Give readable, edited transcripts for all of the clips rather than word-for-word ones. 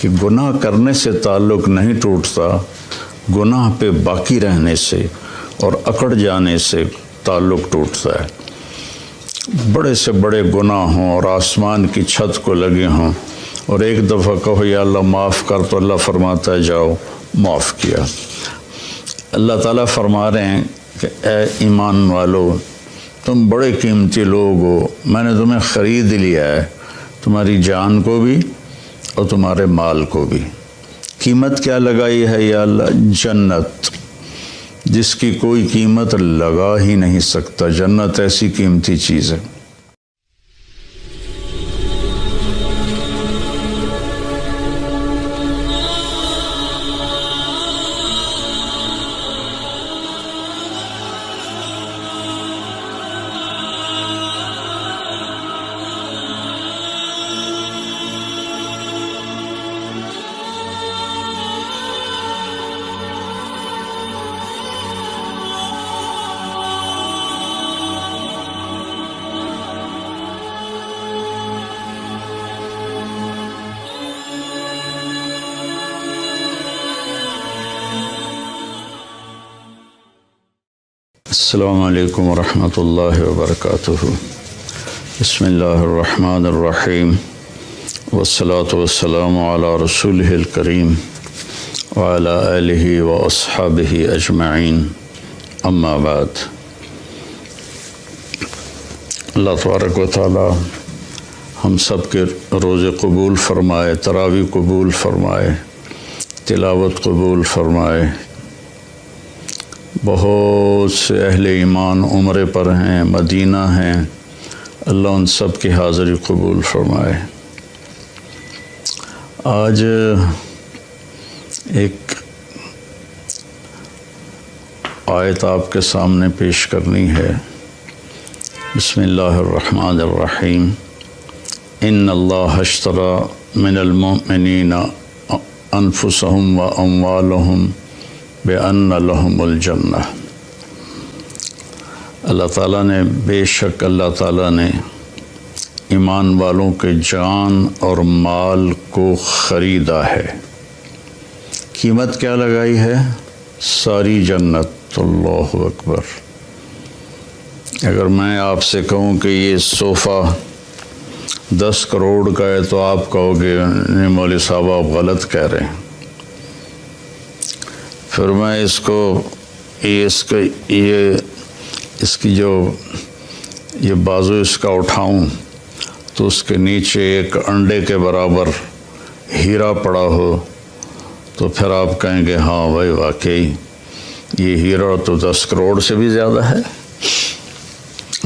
کہ گناہ کرنے سے تعلق نہیں ٹوٹتا، گناہ پہ باقی رہنے سے اور اکڑ جانے سے تعلق ٹوٹتا ہے۔ بڑے سے بڑے گناہ ہوں اور آسمان کی چھت کو لگے ہوں اور ایک دفعہ کہو یا اللہ معاف کر، تو اللہ فرماتا ہے جاؤ معاف کیا۔ اللہ تعالیٰ فرما رہے ہیں کہ اے ایمان والو، تم بڑے قیمتی لوگ ہو، میں نے تمہیں خرید لیا ہے، تمہاری جان کو بھی اور تمہارے مال کو بھی۔ قیمت کیا لگائی ہے یا اللہ؟ جنت، جس کی کوئی قیمت لگا ہی نہیں سکتا۔ جنت ایسی قیمتی چیز ہے۔ السلام علیکم ورحمۃ اللہ وبرکاتہ۔ بسم اللہ الرحمن الرحیم، والصلاة والسلام علی رسولہ الکریم وعلی آلہ واصحابہ اجمعین، اما بعد۔ اللہ تبارک و تعالی ہم سب کے روزے قبول فرمائے، تراویح قبول فرمائے، تلاوت قبول فرمائے۔ بہت سے اہل ایمان عمرے پر ہیں، مدینہ ہیں، اللہ ان سب کی حاضری قبول فرمائے۔ آج ایک آیت آپ کے سامنے پیش کرنی ہے۔ بسم اللہ الرحمن الرحیم۔ ان اللہ اشتری من المؤمنین انفسهم واموالهم بِأَنَّ لَهُمُ الْجَنَّةِ۔ اللہ تعالیٰ نے، بے شک اللہ تعالیٰ نے ایمان والوں کے جان اور مال کو خریدا ہے۔ قیمت کیا لگائی ہے؟ ساری جنت۔ اللہ اکبر۔ اگر میں آپ سے کہوں کہ یہ صوفہ 10 کروڑ کا ہے تو آپ کہو گے نہیں مولوی صاحب آپ غلط کہہ رہے ہیں۔ پھر میں اس کی جو یہ بازو اس کا اٹھاؤں تو اس کے نیچے ایک انڈے کے برابر ہیرا پڑا ہو تو پھر آپ کہیں گے ہاں بھائی واقعی یہ ہیرا تو 10 کروڑ سے بھی زیادہ ہے۔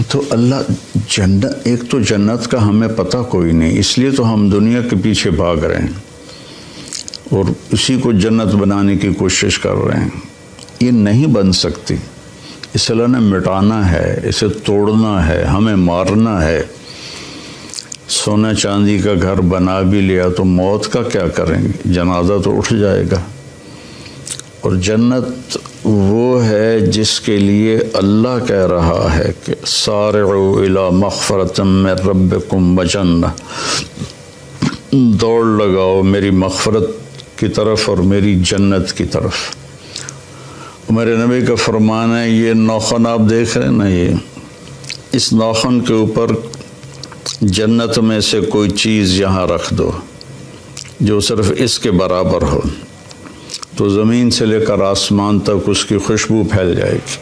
تو اللہ جنت، ایک تو جنت کا ہمیں پتہ کوئی نہیں، اس لیے تو ہم دنیا کے پیچھے بھاگ رہے ہیں اور اسی کو جنت بنانے کی کوشش کر رہے ہیں۔ یہ نہیں بن سکتی، اسے اللہ نے مٹانا ہے، اسے توڑنا ہے، ہمیں مارنا ہے۔ سونا چاندی کا گھر بنا بھی لیا تو موت کا کیا کریں گے؟ جنازہ تو اٹھ جائے گا۔ اور جنت وہ ہے جس کے لیے اللہ کہہ رہا ہے کہ سارعوا الی مغفرۃ من ربکم وجنہ، دوڑ لگاؤ میری مغفرت کی طرف اور میری جنت کی طرف۔ میرے نبی کا فرمان ہے، یہ ناخن آپ دیکھ رہے ہیں نا، یہ اس ناخن کے اوپر جنت میں سے کوئی چیز یہاں رکھ دو جو صرف اس کے برابر ہو، تو زمین سے لے کر آسمان تک اس کی خوشبو پھیل جائے گی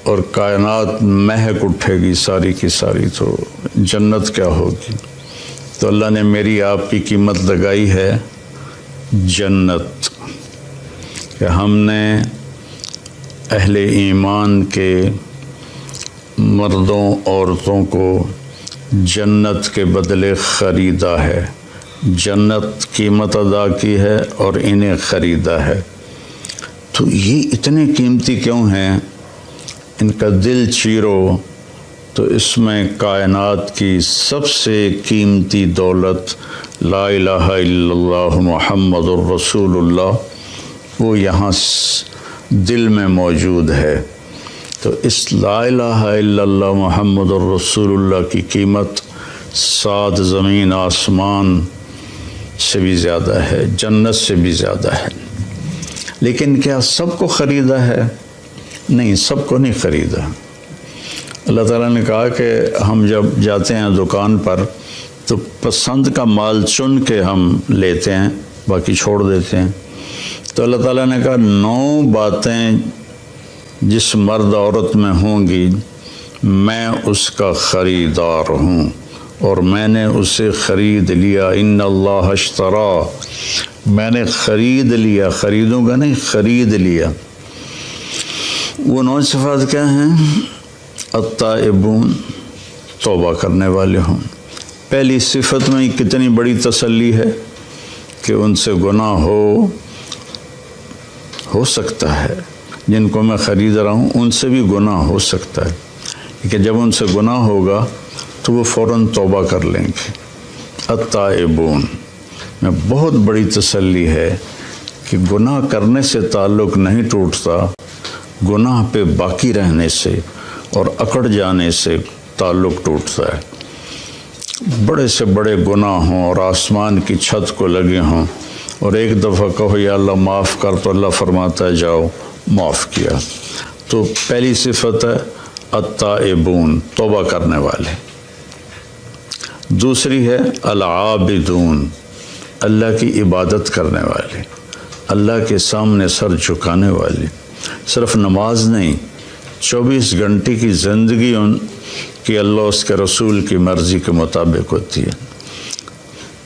اور کائنات مہک اٹھے گی ساری کی ساری۔ تو جنت کیا ہوگی؟ تو اللہ نے میری آپ کی قیمت لگائی ہے جنت، کہ ہم نے اہل ایمان کے مردوں عورتوں کو جنت کے بدلے خریدا ہے، جنت قیمت ادا کی ہے اور انہیں خریدا ہے۔ تو یہ اتنے قیمتی کیوں ہیں؟ ان کا دل چیرو تو اس میں کائنات کی سب سے قیمتی دولت لا الہ الا اللہ محمد الرسول اللہ وہ یہاں دل میں موجود ہے۔ تو اس لا الہ الا اللہ محمد الرسول اللہ کی قیمت 7 زمین آسمان سے بھی زیادہ ہے، جنت سے بھی زیادہ ہے۔ لیکن کیا سب کو خریدا ہے؟ نہیں، سب کو نہیں خریدا۔ اللہ تعالیٰ نے کہا کہ ہم جب جاتے ہیں دکان پر تو پسند کا مال چن کے ہم لیتے ہیں، باقی چھوڑ دیتے ہیں۔ تو اللہ تعالیٰ نے کہا 9 باتیں جس مرد عورت میں ہوں گی میں اس کا خریدار ہوں اور میں نے اسے خرید لیا۔ ان اللہ اشترى، میں نے خرید لیا، خریدوں گا نہیں، خرید لیا۔ وہ 9 صفات کیا ہیں؟ التائبون، توبہ کرنے والے ہوں۔ پہلی صفت میں کتنی بڑی تسلی ہے کہ ان سے گناہ ہو سکتا ہے، جن کو میں خرید رہا ہوں ان سے بھی گناہ ہو سکتا ہے، لیکن جب ان سے گناہ ہوگا تو وہ فوراً توبہ کر لیں گے۔ التائبون میں بہت بڑی تسلی ہے کہ گناہ کرنے سے تعلق نہیں ٹوٹتا، گناہ پہ باقی رہنے سے اور اکڑ جانے سے تعلق ٹوٹتا ہے۔ بڑے سے بڑے گناہ ہوں اور آسمان کی چھت کو لگے ہوں اور ایک دفعہ کہو یا اللہ معاف کر تو اللہ فرماتا ہے جاؤ، معاف کیا۔ تو پہلی صفت ہے التائبون، توبہ کرنے والے۔ دوسری ہے العابدون، اللہ کی عبادت کرنے والے، اللہ کے سامنے سر جھکانے والے۔ صرف نماز نہیں، 24 گھنٹے کی زندگی ان کی اللہ اس کے رسول کی مرضی کے مطابق ہوتی ہے۔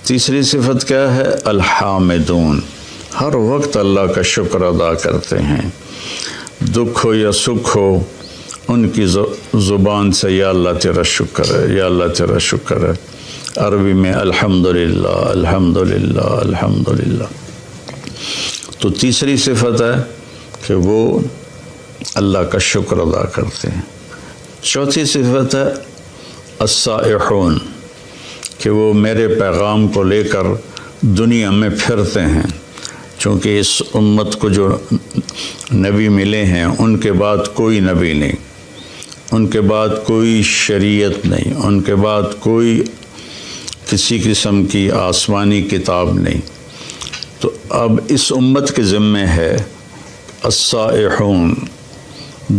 تیسری صفت کیا ہے؟ الحامدون، ہر وقت اللہ کا شکر ادا کرتے ہیں، دکھ ہو یا سکھ ہو ان کی زبان سے یا اللہ تیرا شکر ہے، یا اللہ تیرا شکر ہے۔ عربی میں الحمدللہ الحمدللہ الحمدللہ۔ تو تیسری صفت ہے کہ وہ اللہ کا شکر ادا کرتے ہیں۔ چوتھی صفت ہے السائحون، کہ وہ میرے پیغام کو لے کر دنیا میں پھرتے ہیں، چونکہ اس امت کو جو نبی ملے ہیں ان کے بعد کوئی نبی نہیں، ان کے بعد کوئی شریعت نہیں، ان کے بعد کوئی کسی قسم کی آسمانی کتاب نہیں۔ تو اب اس امت کے ذمے ہے السائحون،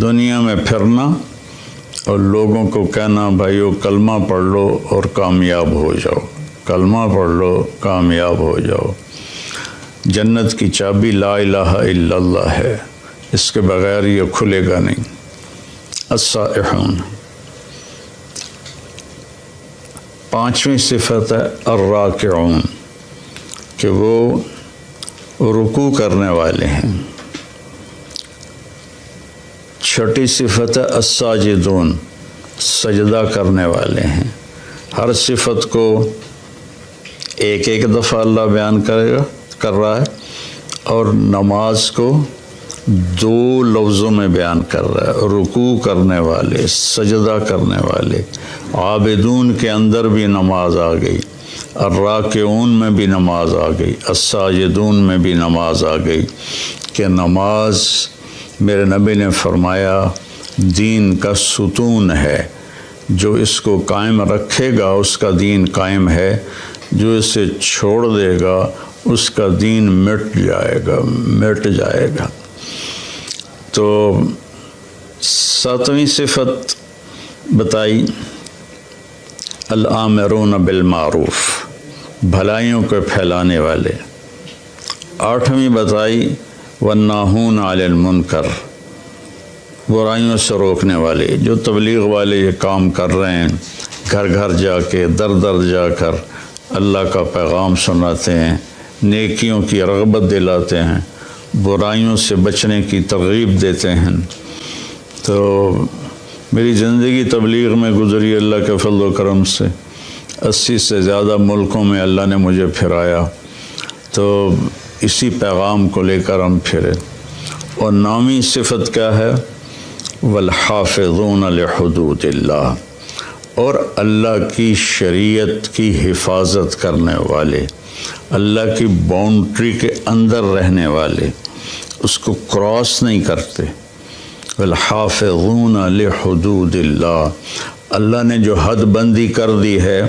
دنیا میں پھرنا اور لوگوں کو کہنا بھائیو کلمہ پڑھ لو اور کامیاب ہو جاؤ، کلمہ پڑھ لو کامیاب ہو جاؤ۔ جنت کی چابی لا الہ الا اللہ ہے، اس کے بغیر یہ کھلے گا نہیں۔ السائحون۔ پانچویں صفت ہے الراکعون، کہ وہ رکوع کرنے والے ہیں۔ چھٹی صفت ہے الساجدون، سجدہ کرنے والے ہیں۔ ہر صفت کو ایک ایک دفعہ اللہ بیان کر رہا ہے اور نماز کو 2 لفظوں میں بیان کر رہا ہے۔ رکوع کرنے والے، سجدہ کرنے والے۔ عابدون کے اندر بھی نماز آ گئی، الراکعون میں بھی نماز آ گئی، الساجدون میں بھی نماز آ گئی، کہ نماز میرے نبی نے فرمایا دین کا ستون ہے، جو اس کو قائم رکھے گا اس کا دین قائم ہے، جو اسے چھوڑ دے گا اس کا دین مٹ جائے گا۔ تو 7ویں صفت بتائی الآمرون بالمعروف، بھلائیوں کو پھیلانے والے۔ 8ویں بتائی والناہون علی المنکر، برائیوں سے روکنے والے۔ جو تبلیغ والے یہ کام کر رہے ہیں، گھر گھر جا کے در در جا کر اللہ کا پیغام سناتے ہیں، نیکیوں کی رغبت دلاتے ہیں، برائیوں سے بچنے کی ترغیب دیتے ہیں۔ تو میری زندگی تبلیغ میں گزری اللہ کے فضل و کرم سے، 80 سے زیادہ ملکوں میں اللہ نے مجھے پھرایا، تو اسی پیغام کو لے کر ہم پھرے۔ اور 9ویں صفت کیا ہے؟ والحافظون لحدود اللہ، اور اللہ کی شریعت کی حفاظت کرنے والے، اللہ کی باؤنڈری کے اندر رہنے والے، اس کو کراس نہیں کرتے۔ والحافظون لحدود اللہ، اللہ نے جو حد بندی کر دی ہے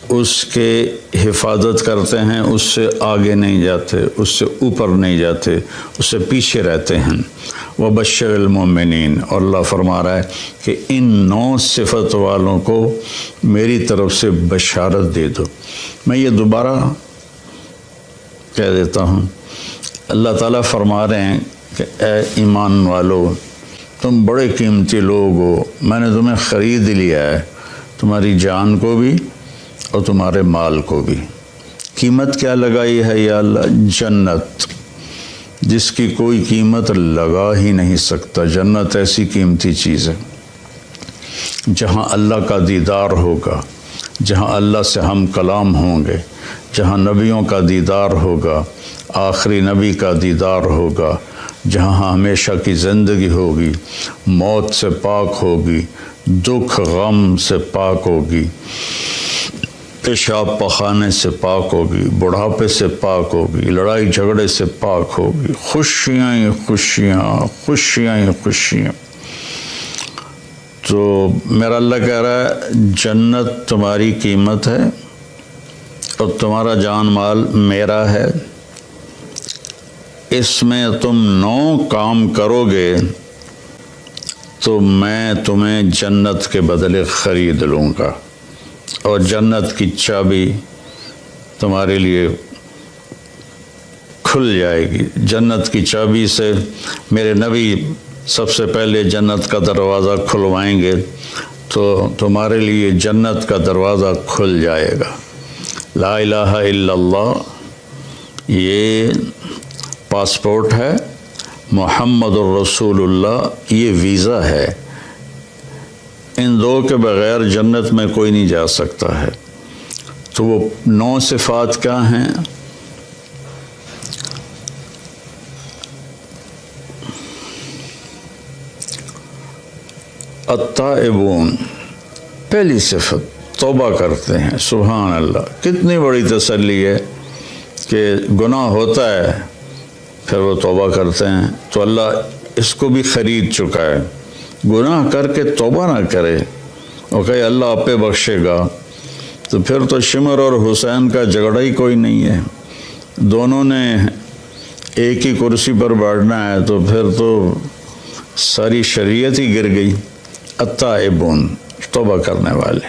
اس کے حفاظت کرتے ہیں، اس سے آگے نہیں جاتے، اس سے اوپر نہیں جاتے، اس سے پیچھے رہتے ہیں۔ وبشر المؤمنین، اور اللہ فرما رہا ہے کہ ان 9 صفت والوں کو میری طرف سے بشارت دے دو۔ میں یہ دوبارہ کہہ دیتا ہوں، اللہ تعالیٰ فرما رہے ہیں کہ اے ایمان والو، تم بڑے قیمتی لوگ ہو، میں نے تمہیں خرید لیا ہے، تمہاری جان کو بھی اور تمہارے مال کو بھی۔ قیمت کیا لگائی ہے یا اللہ؟ جنت، جس کی کوئی قیمت لگا ہی نہیں سکتا۔ جنت ایسی قیمتی چیز ہے جہاں اللہ کا دیدار ہوگا، جہاں اللہ سے ہم کلام ہوں گے، جہاں نبیوں کا دیدار ہوگا، آخری نبی کا دیدار ہوگا، جہاں ہمیشہ کی زندگی ہوگی، موت سے پاک ہوگی، دکھ غم سے پاک ہوگی، پیشاب پخانے سے پاک ہوگی، بڑھاپے سے پاک ہوگی، لڑائی جھگڑے سے پاک ہوگی، خوشیاں ہی خوشیاں، خوشیاں ہی خوشیاں۔ تو میرا اللہ کہہ رہا ہے جنت تمہاری قیمت ہے اور تمہارا جان مال میرا ہے، اس میں تم 9 کام کرو گے تو میں تمہیں جنت کے بدلے خرید لوں گا، اور جنت کی چابی تمہارے لیے کھل جائے گی۔ جنت کی چابی سے میرے نبی سب سے پہلے جنت کا دروازہ کھلوائیں گے تو تمہارے لیے جنت کا دروازہ کھل جائے گا۔ لا الہ الا اللہ یہ پاسپورٹ ہے، محمد الرسول اللہ یہ ویزا ہے، ان 2 کے بغیر جنت میں کوئی نہیں جا سکتا ہے۔ تو وہ 9 صفات کیا ہیں؟ التائبون، پہلی صفت توبہ کرتے ہیں۔ سبحان اللہ، کتنی بڑی تسلی ہے کہ گناہ ہوتا ہے پھر وہ توبہ کرتے ہیں، تو اللہ اس کو بھی خرید چکا ہے۔ گناہ کر کے توبہ نہ کرے اور کہے اللہ آپ پہ بخشے گا، تو پھر تو شمر اور حسین کا جھگڑا ہی کوئی نہیں ہے، دونوں نے ایک ہی کرسی پر بیٹھنا ہے، تو پھر تو ساری شریعت ہی گر گئی۔ التائبون، توبہ کرنے والے،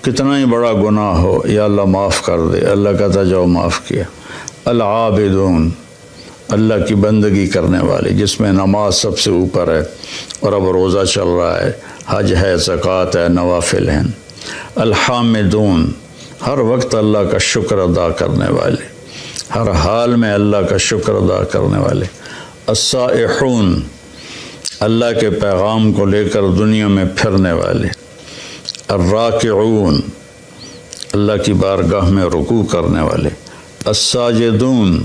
کتنا ہی بڑا گناہ ہو یا اللہ معاف کر دے، اللہ کہتا جاؤ معاف کیا۔ العابدون، اللہ کی بندگی کرنے والے، جس میں نماز سب سے اوپر ہے اور اب روزہ چل رہا ہے، حج ہے، زکوٰۃ ہے، نوافل ہیں۔ الحامدون، ہر وقت اللہ کا شکر ادا کرنے والے، ہر حال میں اللہ کا شکر ادا کرنے والے۔ السائحون، اللہ کے پیغام کو لے کر دنیا میں پھرنے والے۔ الراکعون، اللہ کی بارگاہ میں رکوع کرنے والے۔ الساجدون،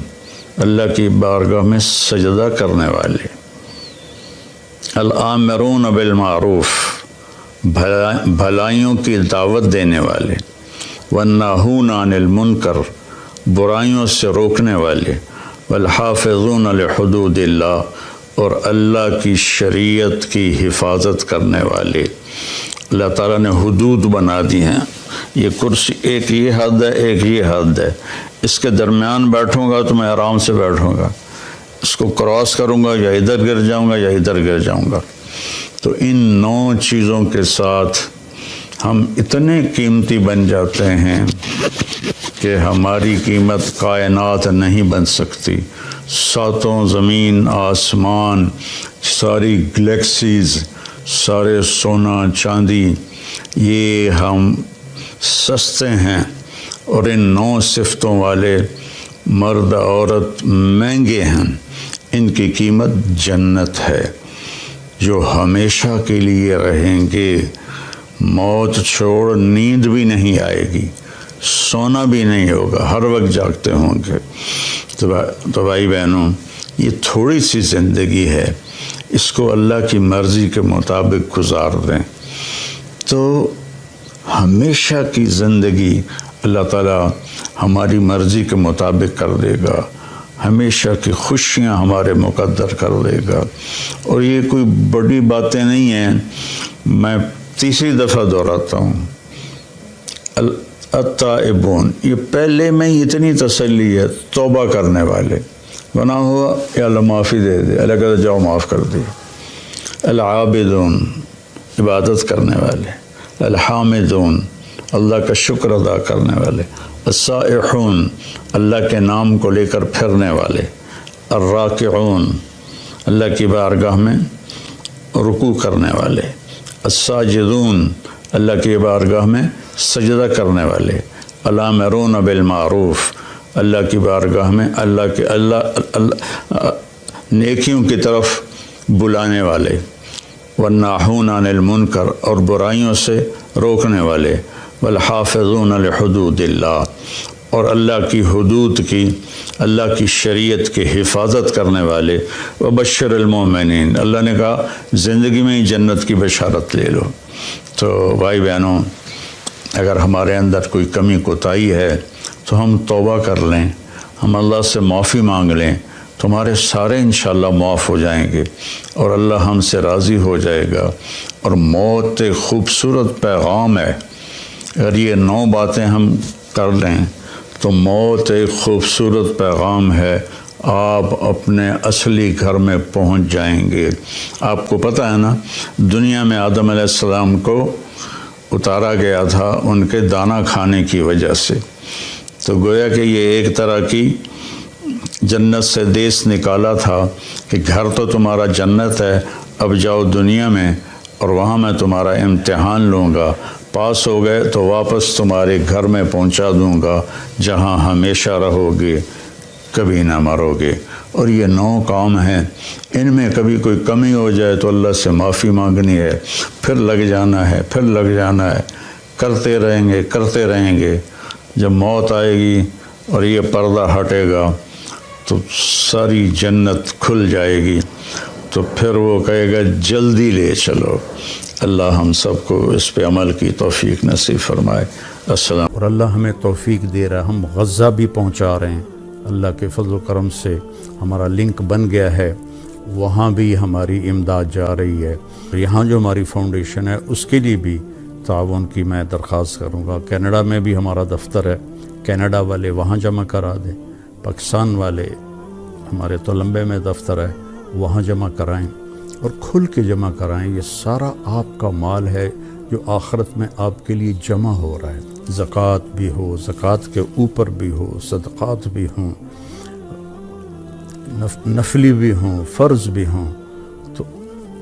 اللہ کی بارگاہ میں سجدہ کرنے والے۔ الآمرون بالمعروف، بھلائیوں کی دعوت دینے والے۔ والناہون عن المنکر، برائیوں سے روکنے والے۔ والحافظون لحدود اللہ، اور اللہ کی شریعت کی حفاظت کرنے والے۔ اللہ تعالیٰ نے حدود بنا دی ہیں، یہ کرسی ایک یہ حد ہے، ایک یہ حد ہے، اس کے درمیان بیٹھوں گا تو میں آرام سے بیٹھوں گا، اس کو کراس کروں گا یا ادھر گر جاؤں گا یا ادھر گر جاؤں گا۔ تو ان 9 چیزوں کے ساتھ ہم اتنے قیمتی بن جاتے ہیں کہ ہماری قیمت کائنات نہیں بن سکتی۔ 7 زمین آسمان، ساری گلیکسیز، سارے سونا چاندی، یہ ہم سستے ہیں، اور ان 9 صفتوں والے مرد عورت مہنگے ہیں۔ ان کی قیمت جنت ہے جو ہمیشہ کے لیے رہیں گے، موت چھوڑ نیند بھی نہیں آئے گی، سونا بھی نہیں ہوگا، ہر وقت جاگتے ہوں گے۔ تو بھائی بہنوں، یہ تھوڑی سی زندگی ہے، اس کو اللہ کی مرضی کے مطابق گزار دیں تو ہمیشہ کی زندگی اللہ تعالیٰ ہماری مرضی کے مطابق کر دے گا، ہمیشہ کی خوشیاں ہمارے مقدر کر دے گا۔ اور یہ کوئی بڑی باتیں نہیں ہیں، میں تیسری دفعہ دہراتا ہوں، التائبون، یہ پہلے میں ہی اتنی تسلی ہے، توبہ کرنے والے، گناہ ہوا یا اللہ معافی دے دے، اللہ کہتا جاؤ معاف کر دی۔ العابدون، عبادت کرنے والے، الحامدون، اللہ کا شکر ادا کرنے والے، السائحون، اللہ کے نام کو لے کر پھرنے والے، الراکعون، اللہ کی بارگاہ میں رکوع کرنے والے، الساجدون، اللہ کی بارگاہ میں سجدہ کرنے والے، الامرون بالمعروف، اللہ کی بارگاہ میں اللہ نیکیوں کی طرف بلانے والے، والناہون عن المنکر، اور برائیوں سے روکنے والے، والحافظون لحدود اللہ، اور اللہ کی حدود کی، اللہ کی شریعت کی حفاظت کرنے والے، وبشر المومنین، اللہ نے کہا زندگی میں ہی جنت کی بشارت لے لو۔ تو بھائی بہنوں، اگر ہمارے اندر کوئی کمی کوتاہی ہے تو ہم توبہ کر لیں، ہم اللہ سے معافی مانگ لیں، تمہارے سارے انشاءاللہ معاف ہو جائیں گے اور اللہ ہم سے راضی ہو جائے گا۔ اور موت ایک خوبصورت پیغام ہے، اگر یہ 9 باتیں ہم کر لیں تو موت ایک خوبصورت پیغام ہے، آپ اپنے اصلی گھر میں پہنچ جائیں گے۔ آپ کو پتہ ہے نا، دنیا میں آدم علیہ السلام کو اتارا گیا تھا ان کے دانا کھانے کی وجہ سے، تو گویا کہ یہ ایک طرح کی جنت سے دیس نکالا تھا کہ گھر تو تمہارا جنت ہے، اب جاؤ دنیا میں اور وہاں میں تمہارا امتحان لوں گا، پاس ہو گئے تو واپس تمہارے گھر میں پہنچا دوں گا جہاں ہمیشہ رہو گے، کبھی نہ مرو گے۔ اور یہ 9 کام ہیں، ان میں کبھی کوئی کمی ہو جائے تو اللہ سے معافی مانگنی ہے، پھر لگ جانا ہے، پھر لگ جانا ہے، کرتے رہیں گے۔ جب موت آئے گی اور یہ پردہ ہٹے گا تو ساری جنت کھل جائے گی، تو پھر وہ کہے گا جلدی لے چلو۔ اللہ ہم سب کو اس پہ عمل کی توفیق نصیب فرمائے۔ السلام۔ اور اللہ ہمیں توفیق دے رہا ہے، ہم غزہ بھی پہنچا رہے ہیں، اللہ کے فضل و کرم سے ہمارا لنک بن گیا ہے، وہاں بھی ہماری امداد جا رہی ہے۔ یہاں جو ہماری فاؤنڈیشن ہے اس کے لیے بھی تعاون کی میں درخواست کروں گا۔ کینیڈا میں بھی ہمارا دفتر ہے، کینیڈا والے وہاں جمع کرا دیں، پاکستان والے ہمارے تولمبے میں دفتر ہے وہاں جمع کرائیں، اور کھل کے جمع کرائیں۔ یہ سارا آپ کا مال ہے جو آخرت میں آپ کے لیے جمع ہو رہا ہے۔ زکوٰۃ بھی ہو، زکوٰۃ کے اوپر بھی ہو، صدقات بھی ہوں، نفلی بھی ہوں، فرض بھی ہوں، تو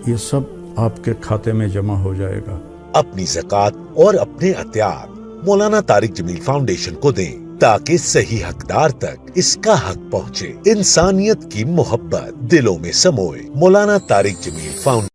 یہ سب آپ کے کھاتے میں جمع ہو جائے گا۔ اپنی زکوٰۃ اور اپنے عطیات مولانا طارق جمیل فاؤنڈیشن کو دیں تاکہ صحیح حقدار تک اس کا حق پہنچے۔ انسانیت کی محبت دلوں میں سموئے۔ مولانا طارق جمیل فاؤنڈیشن۔